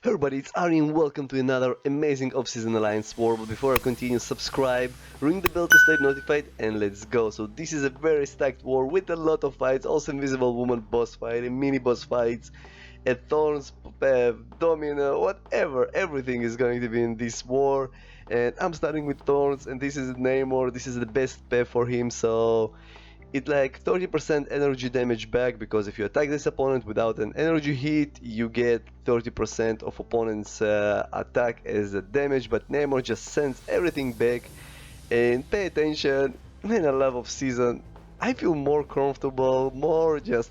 Hey everybody, it's Ari and welcome to another amazing Off-Season Alliance war. But before I continue, subscribe, ring the bell to stay notified, and let's go. So this is a very stacked war with a lot of fights, also Invisible Woman boss fight, and mini boss fights, and Thorns, Domino, whatever, everything is going to be in this war. And I'm starting with Thorns, and this is Namor, this is the best path for him, so it like 30% energy damage back, because if you attack this opponent without an energy hit, you get 30% of opponent's attack as a damage, but Namor just sends everything back. And pay attention, man, I love Off-Season. I feel more comfortable, more just,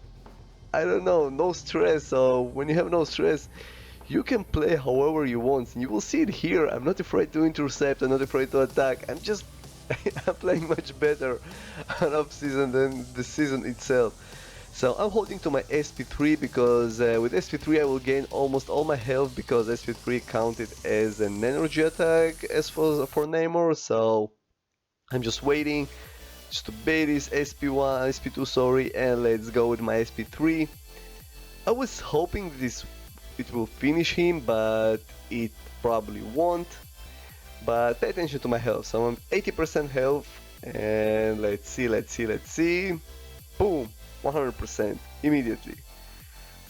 I don't know, no stress. So when you have no stress, you can play however you want, and you will see it here. I'm not afraid to intercept, I'm not afraid to attack, I'm just I'm playing much better on off-season than the season itself. So I'm holding to my SP3 because with SP3 I will gain almost all my health, because SP3 counted as an energy attack as for Namor. So I'm just waiting just to bait this SP1, SP2 sorry, and let's go with my SP3. I was hoping this it will finish him, but it probably won't. But pay attention to my health. So I'm 80% health, and let's see. Boom, 100% immediately.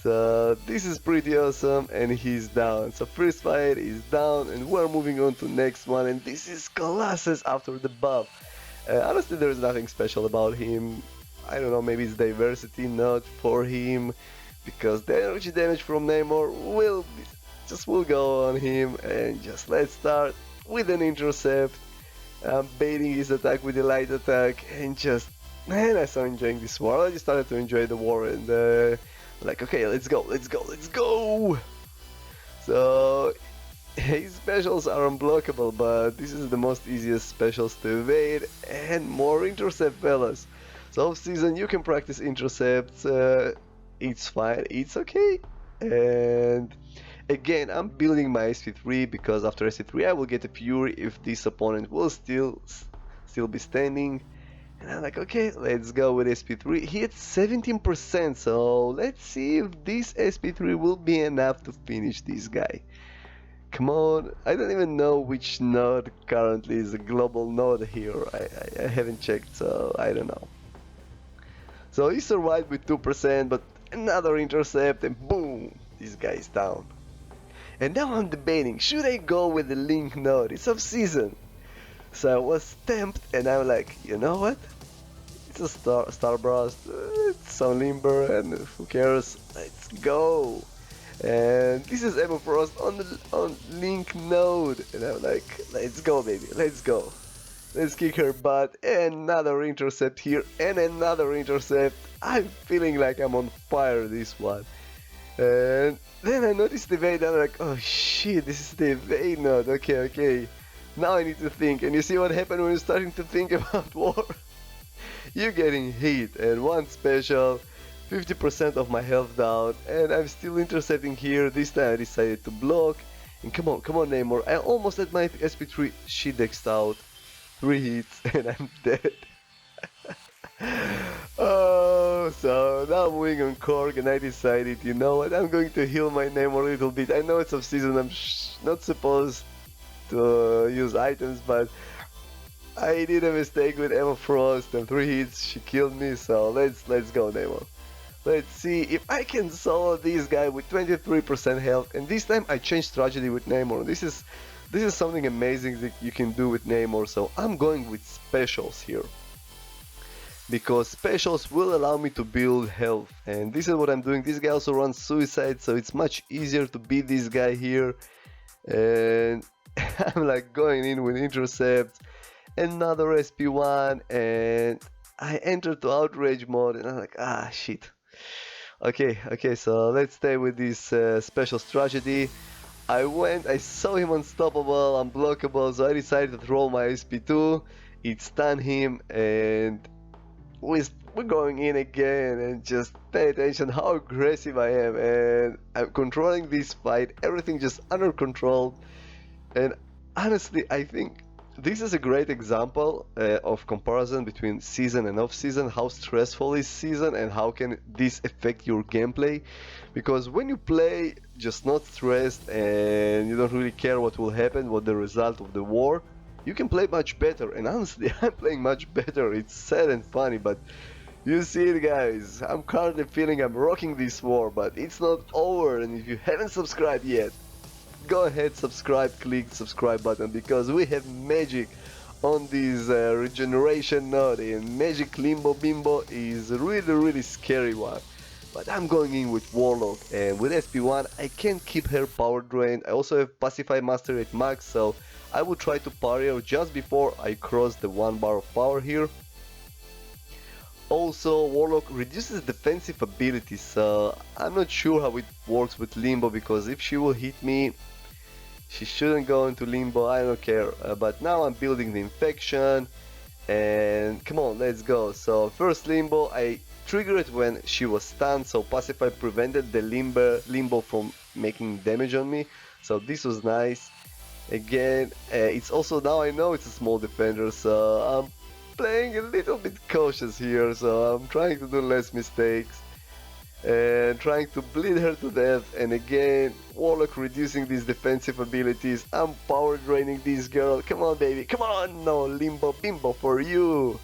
So this is pretty awesome, and he's down. So first fight is down, and we're moving on to next one, and this is Colossus after the buff. Honestly, there is nothing special about him. I don't know, maybe it's diversity not for him, because the energy damage from Namor will go on him, and just let's start with an intercept. I'm baiting his attack with a light attack, and just, man, I started enjoying this war. I just started to enjoy the war, and like, okay, let's go. So his specials are unblockable, but this is the most easiest specials to evade, and more intercept, fellas. So off-season you can practice intercepts. It's fine, it's okay, and again, I'm building my SP3 because after SP3 I will get a Fury if this opponent will still be standing. And I'm like, okay, let's go with SP3. He hit 17%, so let's see if this SP3 will be enough to finish this guy. Come on, I don't even know which node currently is a global node here. I haven't checked, so I don't know. So he survived with 2%, but another intercept, and boom, this guy is down. And now I'm debating, should I go with the Link node? It's off-season. So I was tempted, and I'm like, you know what? It's a Starburst, it's some Limber, and who cares? Let's go. And this is Emma Frost on Link node, and I'm like, let's go, baby, let's go. Let's kick her butt. Another intercept here, and another intercept. I'm feeling like I'm on fire this one. And then I noticed the evade, and I'm like, oh shit, this is the evade node. Okay. Now I need to think. And you see what happened when you're starting to think about war? You're getting hit, and one special, 50% of my health down, and I'm still intercepting here. This time I decided to block. And come on, Namor. I almost let my SP3 she dexed out. 3 hits, and I'm dead. Oh, so now I'm moving on Korg, and I decided, you know what, I'm going to heal my name a little bit. I know it's off season, I'm not supposed to use items, but I did a mistake with Emma Frost, and 3 hits, she killed me, so let's go, Nemo. Let's see if I can solo this guy with 23% health, and this time I changed strategy with Namor. This is something amazing that you can do with Namor, so I'm going with specials here, because specials will allow me to build health, and this is what I'm doing. This guy also runs suicide, so it's much easier to beat this guy here. And I'm like going in with intercept, another SP1, and I enter to outrage mode, and I'm like, ah, shit. Okay, so let's stay with this special strategy. I saw him unstoppable, unblockable, so I decided to throw my SP2. It stunned him, and we're going in again, and just pay attention how aggressive I am, and I'm controlling this fight, everything just under control. And honestly, I think this is a great example of comparison between season and off season, how stressful is season and how can this affect your gameplay. Because when you play just not stressed and you don't really care what will happen, what the result of the war, you can play much better. And honestly, I'm playing much better. It's sad and funny, but you see it, guys. I'm currently feeling I'm rocking this war, but it's not over. And if you haven't subscribed yet, go ahead, subscribe, click subscribe button, because we have magic on this regeneration node, and magic limbo bimbo is really scary one. But I'm going in with Warlock, and with SP1 I can keep her power drained. I also have Pacify Mastery at max, so I will try to parry her just before I cross the 1 bar of power here. Also, Warlock reduces defensive ability, so I'm not sure how it works with Limbo, because if she will hit me, she shouldn't go into Limbo, I don't care. But now I'm building the infection, and come on, let's go. So first Limbo, I triggered it when she was stunned, so Pacify prevented the Limbo from making damage on me, so this was nice. Again, it's also, now I know it's a small defender, so I'm playing a little bit cautious here, so I'm trying to do less mistakes and trying to bleed her to death. And again, Warlock reducing these defensive abilities. I'm power draining this girl. Come on, baby, come on. No, Limbo Bimbo for you.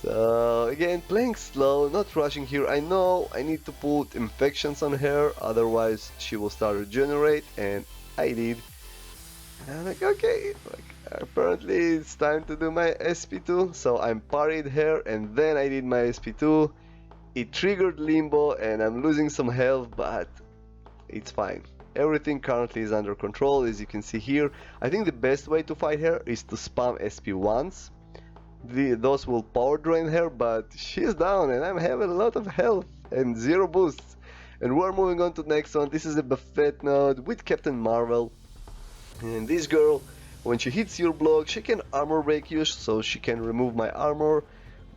So again, playing slow, not rushing here. I know I need to put infections on her, otherwise she will start to regenerate, and I did. And I'm like, okay, apparently it's time to do my SP2, so I'm parried her and then I did my SP2. It triggered Limbo and I'm losing some health, but it's fine. Everything currently is under control, as you can see here. I think the best way to fight her is to spam SP1s. Those will power drain her, but she's down and I'm having a lot of health and 0 boosts. And we're moving on to the next one. This is a buffet node with Captain Marvel. And this girl, when she hits your block, she can armor break you, so she can remove my armor,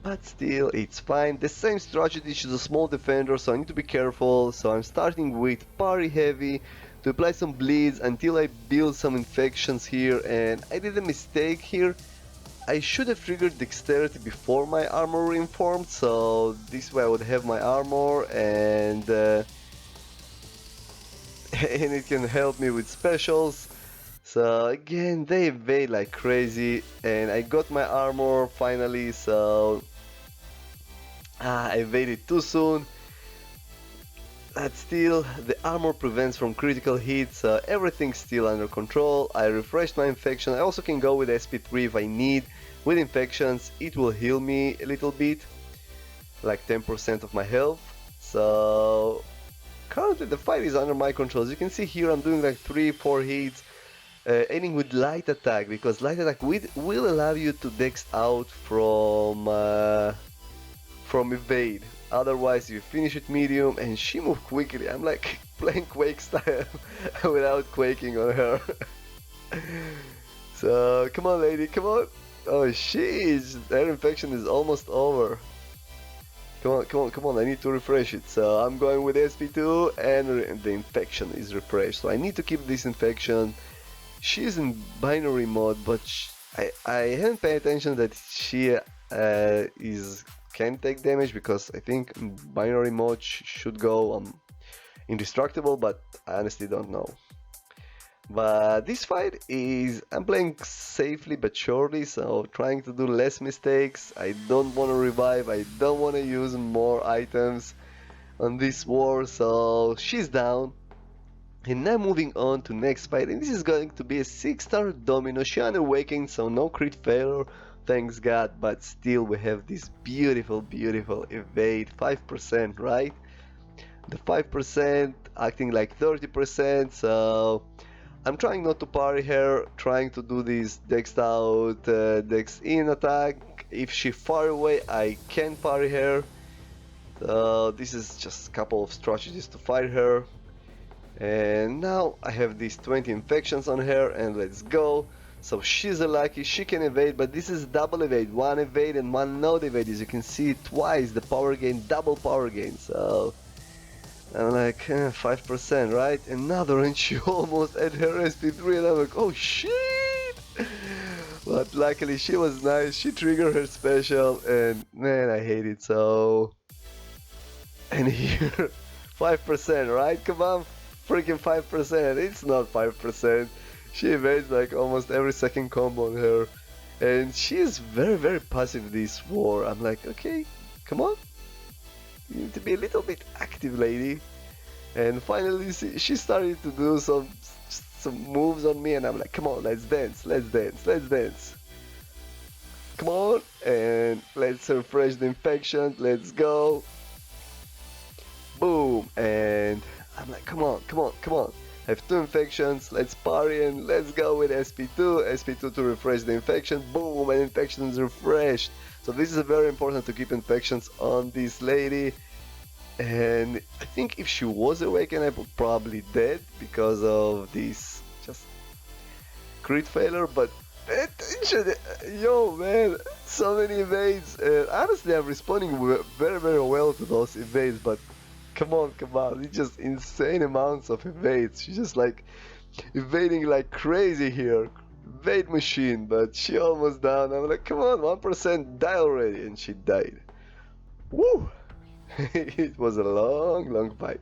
but still it's fine. The same strategy, she's a small defender, so I need to be careful. So I'm starting with parry heavy to apply some bleeds until I build some infections here, and I did a mistake here. I should have triggered dexterity before my armor reinformed, so this way I would have my armor and and it can help me with specials. So again, they evade like crazy, and I got my armor finally, so I evaded too soon. But still, the armor prevents from critical hits, everything's still under control. I refreshed my infection. I also can go with SP3 if I need. With infections, it will heal me a little bit, like 10% of my health. So currently the fight is under my control. As you can see here, I'm doing like 3-4 hits. Aiming with light attack, because light attack will allow you to dex out from evade. Otherwise you finish it medium and she moves quickly. I'm like playing Quake style without quaking on her. So come on, lady, come on. Oh, her infection is almost over. Come on, I need to refresh it. So I'm going with SP2 and the infection is refreshed. So I need to keep this infection. She's in binary mode, but I haven't paid attention that she can take damage, because I think binary mode should go indestructible, but I honestly don't know. But this fight is, I'm playing safely but surely, so trying to do less mistakes. I don't want to revive, I don't want to use more items on this war, so she's down. And now moving on to next fight, and this is going to be a 6-star Domino. She unawakened, so no crit failure, thanks God, but still we have this beautiful evade, 5%, right? The 5% acting like 30%, so I'm trying not to parry her, trying to do this dex out, dex in attack. If she far away, I can parry her. So this is just a couple of strategies to fight her. And now I have these 20 infections on her, and let's go. So she's a lucky, she can evade, but this is double evade, 1 evade and 1 not evade. As you can see, twice the power gain, double power gain. So I'm like 5%, right? Another, and she almost at her SP3, and I'm like, oh shit! But luckily she was nice, she triggered her special, and man, I hate it so. And here, 5%, right? Come on, freaking 5%. It's not 5%. She evades like almost every second combo on her. And she is very, very passive this war. I'm like, okay, come on. You need to be a little bit active, lady. And finally, she started to do some moves on me, and I'm like, come on, let's dance, let's dance, let's dance. Come on, and let's refresh the infection, let's go. Boom, and I'm like, come on, come on, come on. I have 2 infections, let's party and let's go with SP2. SP2 to refresh the infection, boom, and infection is refreshed. So this is very important to keep infections on this lady. And I think if she was awakened, I would probably dead because of this just crit failure. But attention, yo man, so many evades. Honestly, I'm responding very, very well to those evades. But come on, it's just insane amounts of evades. She's just like evading like crazy here. Evade machine, but she almost down. I'm like, come on, 1%, die already, and she died. Woo! It was a long fight.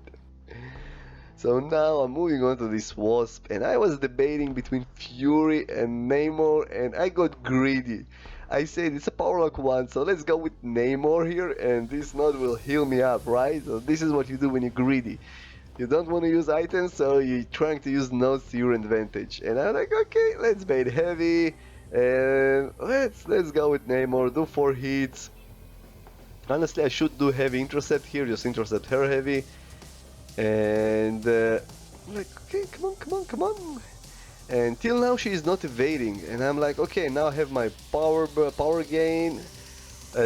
So now I'm moving on to this Wasp, and I was debating between Fury and Namor, and I got greedy. I said it's a Powerlock 1, so let's go with Namor here, and this node will heal me up, right? So this is what you do when you're greedy. You don't want to use items, so you're trying to use nodes to your advantage. And I'm like, okay, let's bait heavy, and let's go with Namor, do 4 hits. Honestly, I should do heavy intercept here, just intercept her heavy. And I'm like, okay, come on. And till now she is not evading, and I'm like, okay, now I have my power gain.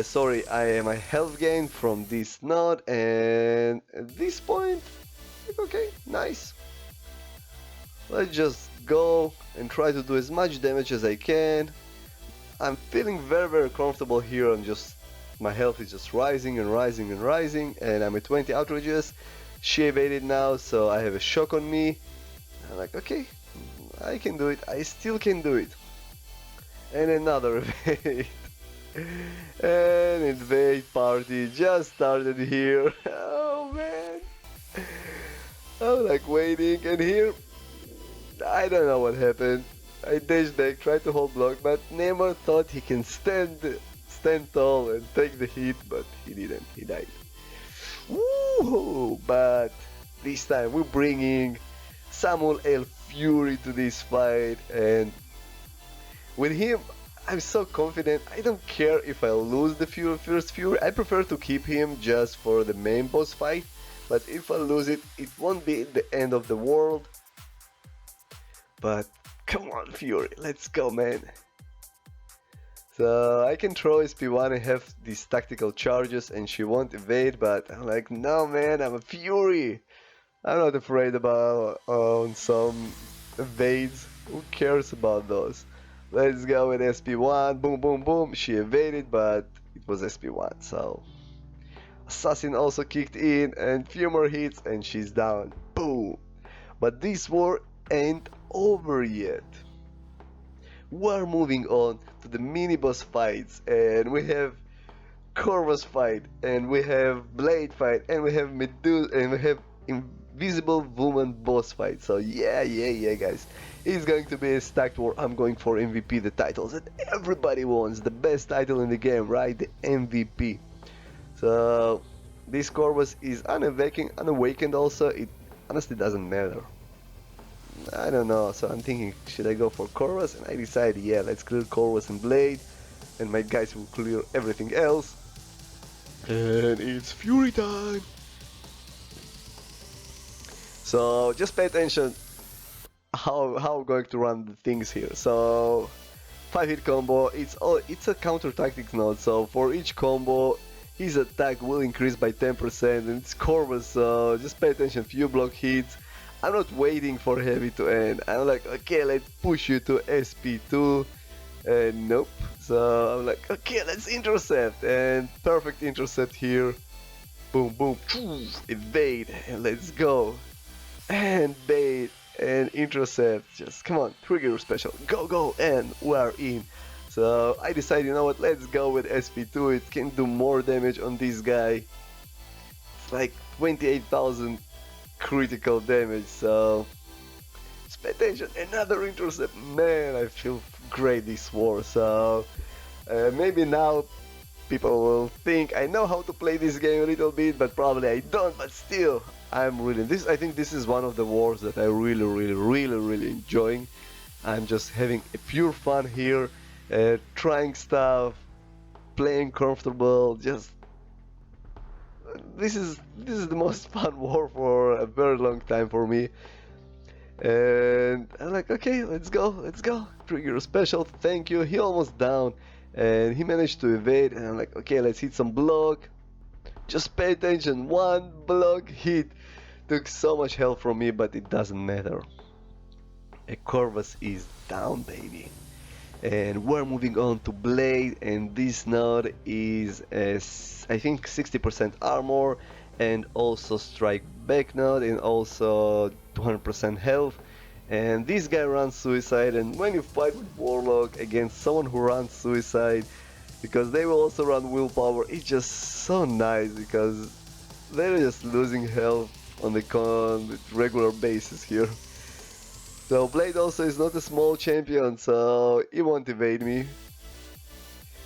Sorry, I have my health gain from this node, and at this point, like, okay, nice. Let's just go and try to do as much damage as I can. I'm feeling very, very comfortable here, and just my health is just rising and rising and rising, and I'm at 20 outrages. She evaded now, so I have a shock on me. I'm like, okay, I can do it. I still can do it. And another evade. And invade party just started here. Oh man. I'm like waiting, and here I don't know what happened. I dash back, tried to hold block, but Namor thought he can stand tall and take the hit, but he didn't. He died. Woohoo! But this time we're bringing Samuel L. Fury to this fight, and with him I'm so confident. I don't care if I lose the first Fury. I prefer to keep him just for the main boss fight, but if I lose it, it won't be the end of the world. But come on, Fury, let's go, man. So I can throw SP1 and have these tactical charges and she won't evade, but I'm like, no man, I'm a Fury. I'm not afraid about some evades. Who cares about those? Let's go with SP1, boom boom boom. She evaded, but it was SP1, so Assassin also kicked in, and few more hits and she's down. Boom. But this war ain't over yet. We're moving on to the mini boss fights, and we have Corvus fight, and we have Blade fight, and we have Medusa, and we have Invisible Woman boss fight. So yeah guys, it's going to be a stacked war. I'm going for MVP, the titles that everybody wants, the best title in the game, right? The MVP. So this Corvus is unawakened also. It honestly doesn't matter. I don't know, so I'm thinking, should I go for Corvus? And I decided, yeah, let's clear Corvus and Blade, and my guys will clear everything else. And it's Fury time! So just pay attention how I'm going to run the things here. So 5-hit combo, it's a counter tactics node, so for each combo his attack will increase by 10%, and it's Corvus, so just pay attention, few block hits. I'm not waiting for heavy to end. I'm like, okay, let's push you to SP2. And nope. So I'm like, okay, let's intercept. And perfect intercept here. Boom, boom. Evade. And let's go. And bait. And intercept. Just come on. Trigger special. Go, go. And we're in. So I decided, you know what, let's go with SP2. It can do more damage on this guy. It's like 28,000 critical damage, so just pay attention. Another intercept. Man, I feel great this war. So maybe now people will think I know how to play this game a little bit, but probably I don't. But still, I'm really this. I think this is one of the wars that I really enjoying. I'm just having a pure fun here, trying stuff, playing comfortable. Just this is the most fun war for a very long time for me. And I'm like, okay, let's go. Trigger special, thank you. He almost down, and he managed to evade. And I'm like, okay, let's hit some block. Just pay attention. One block hit took so much health from me, but it doesn't matter. A Corvus is down, baby. And we're moving on to Blade, and this node is I think 60% armor and also strike back node and also 200% health. And this guy runs suicide, and when you fight with Warlock against someone who runs suicide, because they will also run willpower, it's just so nice because they're just losing health on the regular basis here. So Blade also is not a small champion, so he won't evade me.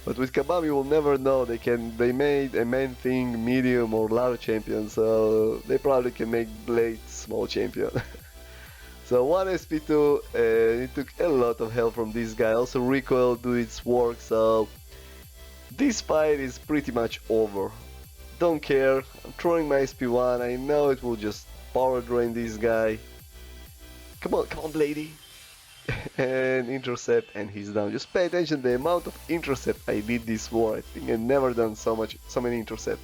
But with Kabam you will never know. They made a main thing medium or large champion, so they probably can make Blade small champion. So 1 SP2, it took a lot of help from this guy. Also recoil do its work, so this fight is pretty much over. Don't care, I'm throwing my SP1, I know it will just power drain this guy. Come on, Blady. And intercept, and he's down. Just pay attention the amount of intercept I did this war. I think I've never done so many intercept.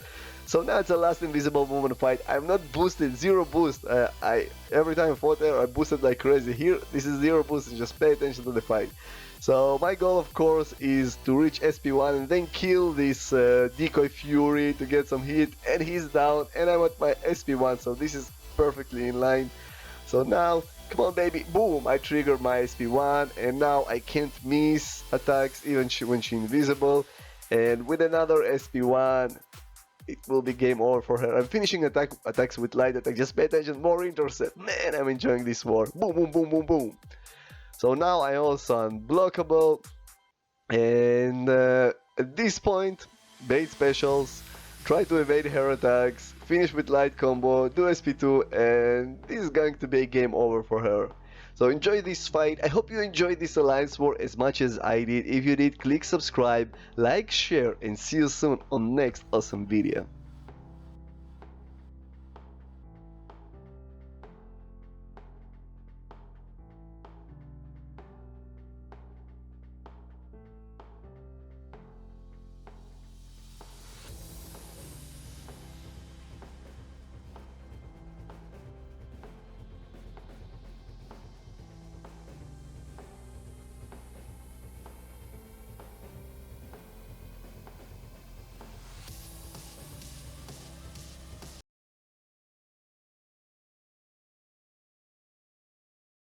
So now it's a last invisible woman fight. I'm not boosted, zero boost. Every time I fought there, I boosted like crazy. Here, this is zero boost, and just pay attention to the fight. So my goal, of course, is to reach SP1 and then kill this decoy fury to get some hit, and he's down, and I'm at my SP1, so this is perfectly in line. So now, come on baby, boom, I triggered my SP1, and now I can't miss attacks even when she's invisible. And with another SP1, it will be game over for her. I'm finishing attacks with light attack. Just pay attention, more intercept. Man, I'm enjoying this war. Boom, boom, boom, boom, boom. So now I also unblockable. And at this point, bait specials, try to evade her attacks, finish with light combo, do SP2, and this is going to be a game over for her. So enjoy this fight. I hope you enjoyed this alliance war as much as I did. If you did, click subscribe, like, share, and see you soon on next awesome video.